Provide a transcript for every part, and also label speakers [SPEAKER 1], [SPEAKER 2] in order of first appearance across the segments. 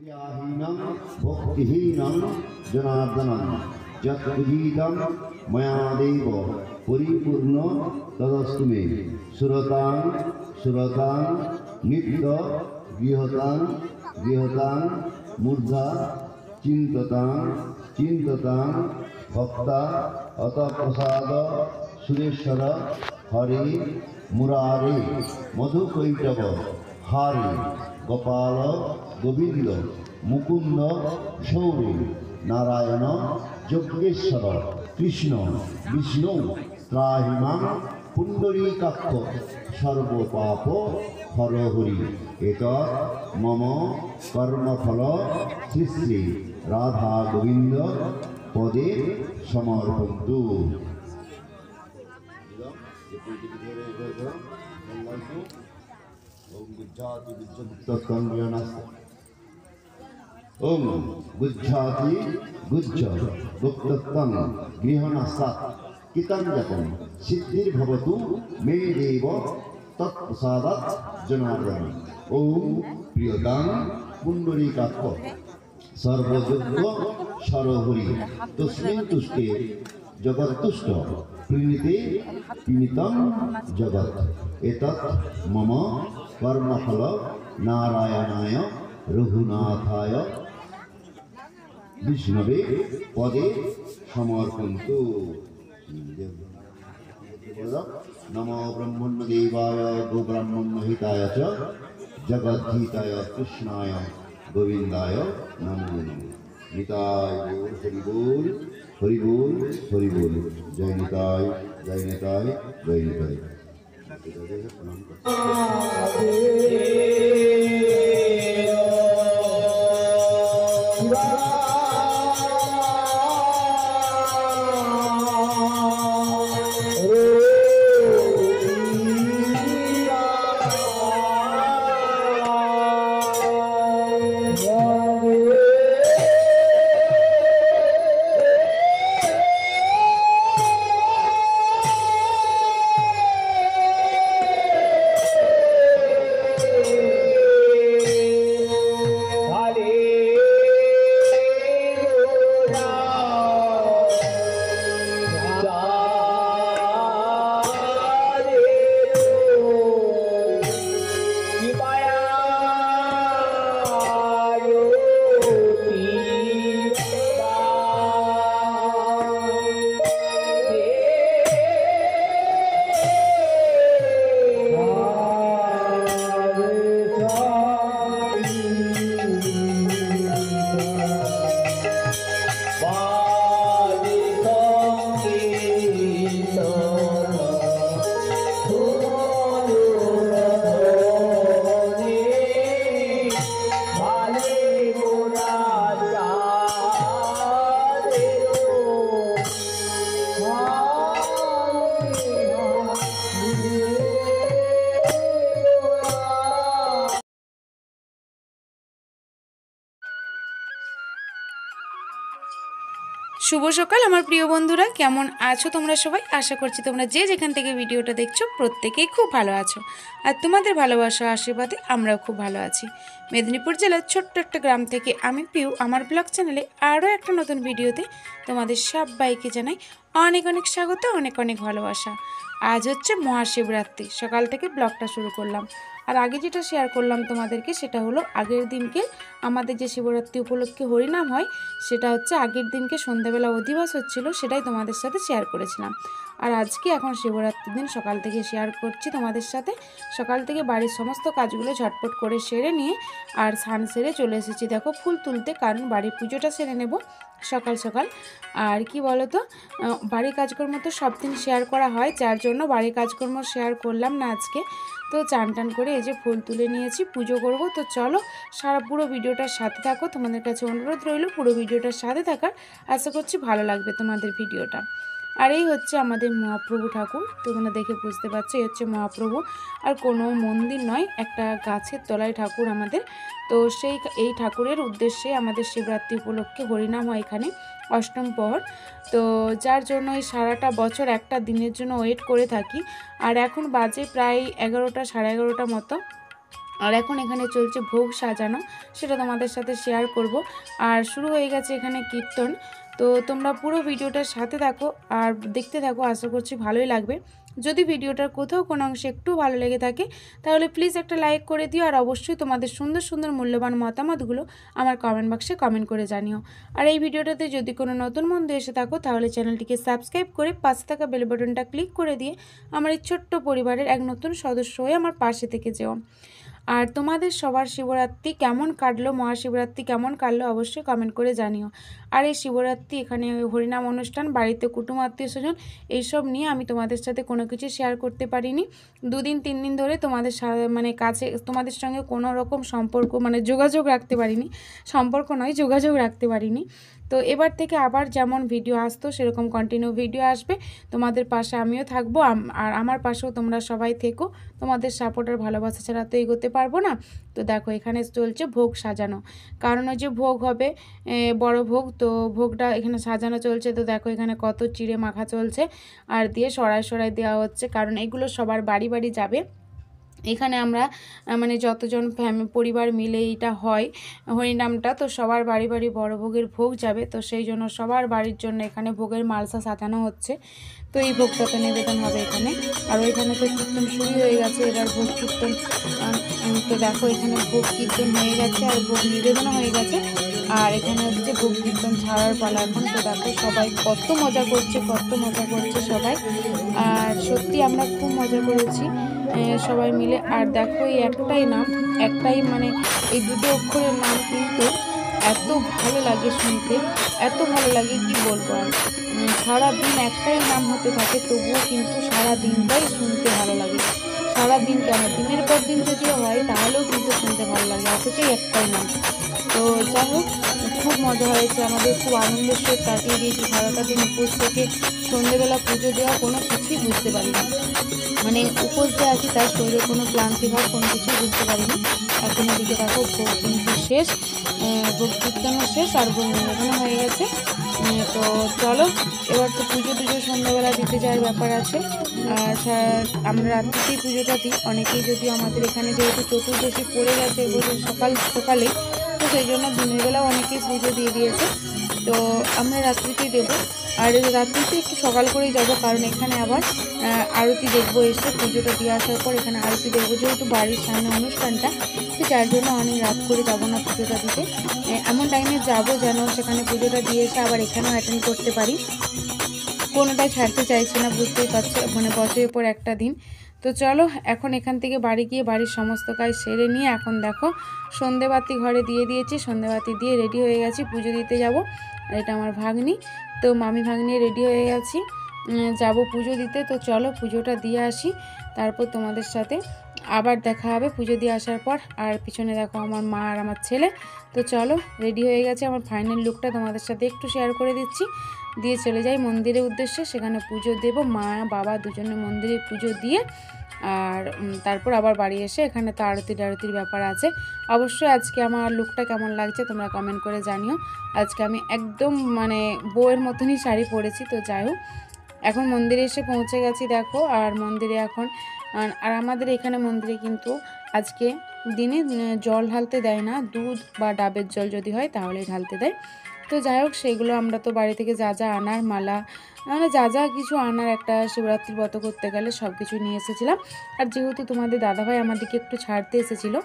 [SPEAKER 1] क्रियाहीनं भक्तिहीनं जनार्दनं यत्पूजितं मया देव परिपूर्ण तदस्तु मे सुरतां सुरतां नित्य गृहतां मूर्धा चिंततां चिंततां भक्ता अत प्रसाद सुरेश्वर हरि मुरारे मधुकैटभ हरि गोपाल गोविंद मुकुंद शौरी नारायण यज्ञेश्वर कृष्ण विष्णु त्राहिमां पुंडरीकाक्ष सर्वपाप हरहरि एतत् मम कर्मफल श्री श्री राधा गोविंद पदे समर्पयन्तु। ओम बुज्झाति बुज्झ गुप्तत्वं गृहणस्तात् कितं जपं सिद्धिर्भवतु मे देव तत्प्रसादात् जनार्दन। ओम प्रियतां पुंडरीकाक्ष सर्वयज्ञ सरहरि तस्मिन् तुष्टे जगत्तुष्ट प्रीणिते पीणितं जगत् एतत् मम कर्मफल नारायणाय रघुनाथाय विष्णवे पदे समर्पयन्तु। नमो ब्रह्मण्यदेवाय गोब्राह्मण्यहिताय च जगद्धिताय कृष्णाय गोविंदाय नमो नमः। निताय हरि बोल हरि बोल हरि बोल। जय निताय जय निताय जय निताय।
[SPEAKER 2] শুভ সকাল আমার প্রিয় বন্ধুরা, কেমন আছো তোমরা সবাই? আশা করছি তোমরা যে যেখান থেকে ভিডিওটা দেখছো প্রত্যেকেই খুব ভালো আছো, আর তোমাদের ভালোবাসা আশীর্বাদে আমরাও খুব ভালো আছি। মেদিনীপুর জেলার ছোট্ট একটা গ্রাম থেকে আমি পিউ আমার ব্লগ চ্যানেলে আরও একটা নতুন ভিডিওতে তোমাদের সবাইকে জানাই অনেক অনেক স্বাগত, অনেক অনেক ভালোবাসা। আজ হচ্ছে মহাশিবরাত্রি, সকাল থেকে ব্লগটা শুরু করলাম। আর আগে যেটা শেয়ার করলাম তোমাদেরকে সেটা হলো আগের দিনকে আমাদের যে শিবরাত্রি উপলক্ষে হরিনাম হয় সেটা হচ্ছে আগের দিনকে সন্ধ্যাবেলা অধিবাস হচ্ছিল, সেটাই তোমাদের সাথে শেয়ার করেছিলাম। আর আজকে এখন শিবরাত্রির দিন সকাল থেকে শেয়ার করছি তোমাদের সাথে। সকাল থেকে বাড়ির সমস্ত কাজগুলো ঝটপট করে সেরে নিয়ে আর স্নান সেরে চলে এসেছি দেখো ফুল তুলতে, কারণ বাড়ির পুজোটা সেরে নেব সকাল সকাল। আর কি বলো তো, বাড়ির কাজকর্ম তো সব দিন শেয়ার করা হয়, যার জন্য বাড়ির কাজকর্ম শেয়ার করলাম না আজকে। তো চান টান করে এই যে ফুল তুলে নিয়েছি, পুজো করব। তো চলো সারা পুরো ভিডিওটার সাথে থাকো, তোমাদের কাছে অনুরোধ রইল পুরো ভিডিওটার সাথে থাকার। আশা করছি ভালো লাগবে তোমাদের ভিডিওটা। আর এই হচ্ছে আমাদের মহাপ্রভু ঠাকুর, তোমরা দেখে বুঝতে পারছো এই হচ্ছে মহাপ্রভু। আর কোনো মন্দির নয়, একটা গাছের তলায় ঠাকুর আমাদের। তো এই ঠাকুরের উদ্দেশ্যে আমাদের শিবরাত্রি উপলক্ষে হরিনাম হয় এখানে অষ্টম প্রহর। তো যার জন্য এই সারাটা বছর একটা দিনের জন্য ওয়েট করে থাকি। আর এখন বাজে প্রায় 11টা সাড়ে 11টা মতো। আর এখন এখানে চলছে ভোগ সাজানো, সেটা তোমাদের সাথে শেয়ার করব। আর শুরু হয়ে গেছে এখানে কীর্তন। তো তোমরা পুরো ভিডিওটার সাথে থাকো আর দেখতে থাকো, আশা করছি ভালোই লাগবে। যদি ভিডিওটার কোথাও কোনো অংশে একটু ভালো লেগে থাকে তাহলে প্লিজ একটা লাইক করে দিও, আর অবশ্যই তোমাদের সুন্দর সুন্দর মূল্যবান মতামতগুলো আমার কমেন্ট বক্সে কমেন্ট করে জানিও। আর এই ভিডিওটাতে যদি কোনো নতুন বন্ধু এসে থাকো তাহলে চ্যানেলটিকে সাবস্ক্রাইব করে পাশে থাকা বেল বাটনটা ক্লিক করে দিয়ে আমার এই ছোট্ট পরিবারের এক নতুন সদস্য হয়ে আমার পাশে থেকে যেও। আর তোমাদের সবার শিবরাত্রি কেমন কাটলো, মহাশিবরাত্রি কেমন কাটলো অবশ্যই কমেন্ট করে জানিও। আর এই শিবরাত্রি এখানে হরিনাম অনুষ্ঠান, বাড়িতে কুটুম আত্মীয় স্বজন, এইসব নিয়ে আমি তোমাদের সাথে কোনো কিছু শেয়ার করতে পারিনি। 2-3 দিন ধরে তোমাদের মানে কাছে তোমাদের সঙ্গে কোনো রকম সম্পর্ক মানে যোগাযোগ রাখতে পারিনি, সম্পর্ক নয় যোগাযোগ রাখতে পারিনি। তো এবার থেকে আবার যেমন ভিডিও আসতো সেরকম কন্টিনিউ ভিডিও আসবে, তোমাদের পাশে আমিও থাকবো, আর আমার পাশেও তোমরা সবাই থেকো। তোমাদের সাপোর্ট আর ভালোবাসা ছাড়া তো এগোতে পারবো না। তো দেখো এখানে চলছে ভোগ সাজানো, কারণ ওই যে ভোগ হবে বড় ভোগ, তো ভোগটা এখানে সাজানো চলছে। তো দেখো এখানে কত চিড়ে মাখা চলছে আর দিয়ে সরাই সরাই দেওয়া হচ্ছে, কারণ এগুলো সবার বাড়ি বাড়ি যাবে। এখানে আমরা মানে যতজন পরিবার মিলে এইটা হয় হরিনামটা, তো সবার বাড়ি বাড়ি বড় ভোগের ভোগ যাবে। তো সেই জন্য সবার বাড়ির জন্য এখানে ভোগের মালসা সাজানো হচ্ছে। তো এই ভোগটা তো নিবেদন হবে এখানে। আর ওইখানে তো কীর্তন শুরু হয়ে গেছে, এবার ভোগ কীর্তন। তো দেখো এখানে ভোগ কীর্তন হয়ে গেছে আর ভোগ নিবেদনও হয়ে গেছে। আর এখানে হচ্ছে ভোগ কীর্তন ছাড়ার পালা এখন। তো দেখো সবাই কত মজা করছে, কত মজা করছে সবাই। আর সত্যি আমরা খুব মজা করেছি সবাই মিলে। আর দেখো এই একটাই নাম, একটাই মানে এই দুটো অক্ষরের নাম, কিন্তু এত ভালো লাগে শুনতে, এত ভালো লাগে কি বলবো। আর সারাদিন একটাই নাম হতে থাকে তবুও কিন্তু সারা দিনটাই শুনতে ভালো লাগে। সারাদিন কেন, দিনের পর দিন যদিও হয় তাহলেও কিন্তু শুনতে ভালো লাগে, অথচ একটাই নাম। তো যাই হোক খুব মজা হয়েছে, আমাদের খুব আনন্দের সহিত কাটিয়ে দিয়েছি সারাটা দিন। উপোস থেকে সন্ধ্যেবেলা পুজো দেওয়া কোনো কিছুই বুঝতে পারিনি, মানে উপোস যে আছি তার শরীরে কোনো ক্লান্তি ভাব কোনো কিছুই বুঝতে পারিনি। এখন এদিকে দেখো ভোগ কিন্তু শেষ, ভোগ কীর্তনও শেষ আর ভোগ নিবেদনও হয়ে গেছে। তো চলো এবার তো পুজো সন্ধ্যাবেলা দিতে যাওয়ার ব্যাপার আছে। আর আমরা রাত্রিতেই পুজোটা দিই, অনেকেই যদিও আমাদের এখানে যেহেতু চতুর্দশী পড়ে গেছে এবছর সকালে, তো সেই জন্য দিনের বেলাও অনেকেই পুজো দিয়ে দিয়েছে। তো আমরা রাত্রিতেই দেবো, আর রাত্রিতে একটু সকাল করেই যাবো, কারণ এখানে আবার আরতি দেখবো এসে। পুজোটা দিয়ে আসার পর এখানে আরতি দেখবো, যেহেতু বাড়ির সামনে অনুষ্ঠানটা, তো যার জন্য অনেক রাত করে যাবো না পুজোটা দিতে। এমন টাইমে যাবো যেন সেখানে পুজোটা দিয়ে এসে আবার এখানেও অ্যাটেন্ড করতে পারি। কোনোটাই ছাড়তে চাইছি না, বুঝতেই পারছো, মানে বছরের পর একটা দিন। তো চলো এখন এখান থেকে বাড়ি গিয়ে বাড়ির সমস্ত কাজ সেরে নিয়ে এখন দেখো সন্ধেবাতি ঘরে দিয়ে দিয়েছি, সন্ধেবাতি দিয়ে রেডি হয়ে গেছি, পুজো দিতে যাব। আর এটা আমার ভাগ্নি, তো মামি ভাগ্নি রেডি হয়ে গেছি, যাব পুজো দিতে। তো চলো পুজোটা দিয়ে আসি, তারপর তোমাদের সাথে আবার দেখা হবে পুজো দিয়ে আসার পর। আর পিছনে দেখো আমার মা আর আমার ছেলে। তো চলো রেডি হয়ে গেছে, আমার ফাইনাল লুকটা তোমাদের সাথে একটু শেয়ার করে দিচ্ছি। দিয়ে চলে যাই মন্দিরের উদ্দেশ্যে, সেখানে পুজো দেব, মা বাবা দুজনে মন্দিরে পুজো দিয়ে আর তারপর আবার বাড়ি এসে এখানে তো আরতির ব্যাপার আছে। অবশ্যই আজকে আমার লুকটা কেমন লাগছে তোমরা কমেন্ট করে জানিও। আজকে আমি একদম মানে বউয়ের মতনই শাড়ি পরেছি। তো যাই হোক এখন মন্দিরে এসে পৌঁছে গেছি দেখো। আর মন্দিরে এখন আর আমাদের এখানে মন্দিরে কিন্তু আজকে দিনে জল ঢালতে দেয় না, দুধ বা ডাবের জল যদি হয় তাহলেই ঢালতে দেয়। তো যাই হোক সেগুলো আমরা তো বাড়ি থেকে যা যা আনার মালা মানে যা কিছু আনার একটা শিবরাত্রির ব্রত করতে গেলে সব কিছু নিয়ে এসেছিলাম। আর যেহেতু তোমাদের দাদাভাই আমাদেরকে একটু ছাড়তে এসেছিলো,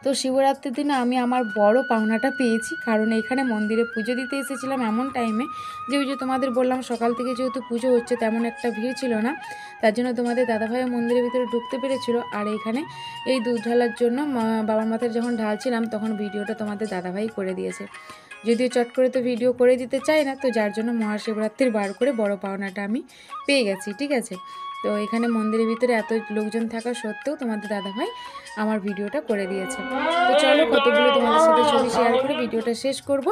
[SPEAKER 2] তো শিবরাত্রির দিনে আমি আমার বড় পাওনাটা পেয়েছি, কারণ এখানে মন্দিরে পুজো দিতে এসেছিলাম এমন টাইমে যে ওই যে তোমাদের বললাম সকাল থেকে যেহেতু পুজো হচ্ছে তেমন একটা ভিড় ছিল না, তার জন্য তোমাদের দাদাভাইও মন্দিরের ভিতরে ঢুকতে পেরেছিল। আর এইখানে এই দুধ ঢালার জন্য বাবার মাথায় যখন ঢালছিলাম তখন ভিডিওটা তোমাদের দাদাভাই করে দিয়েছে, যদিও চট করে তো ভিডিও করে দিতে চাই না, তো যার জন্য মহাশিবরাত্রির বার করে বড় পাওনাটা আমি পেয়ে গেছি, ঠিক আছে। তো এখানে মন্দিরের ভিতরে এত লোকজন থাকা সত্ত্বেও তোমাদের দাদাভাই আমার ভিডিওটা করে দিয়েছে। তো চলো কতগুলো তোমাদের সাথে ছবি শেয়ার করে ভিডিওটা শেষ করব।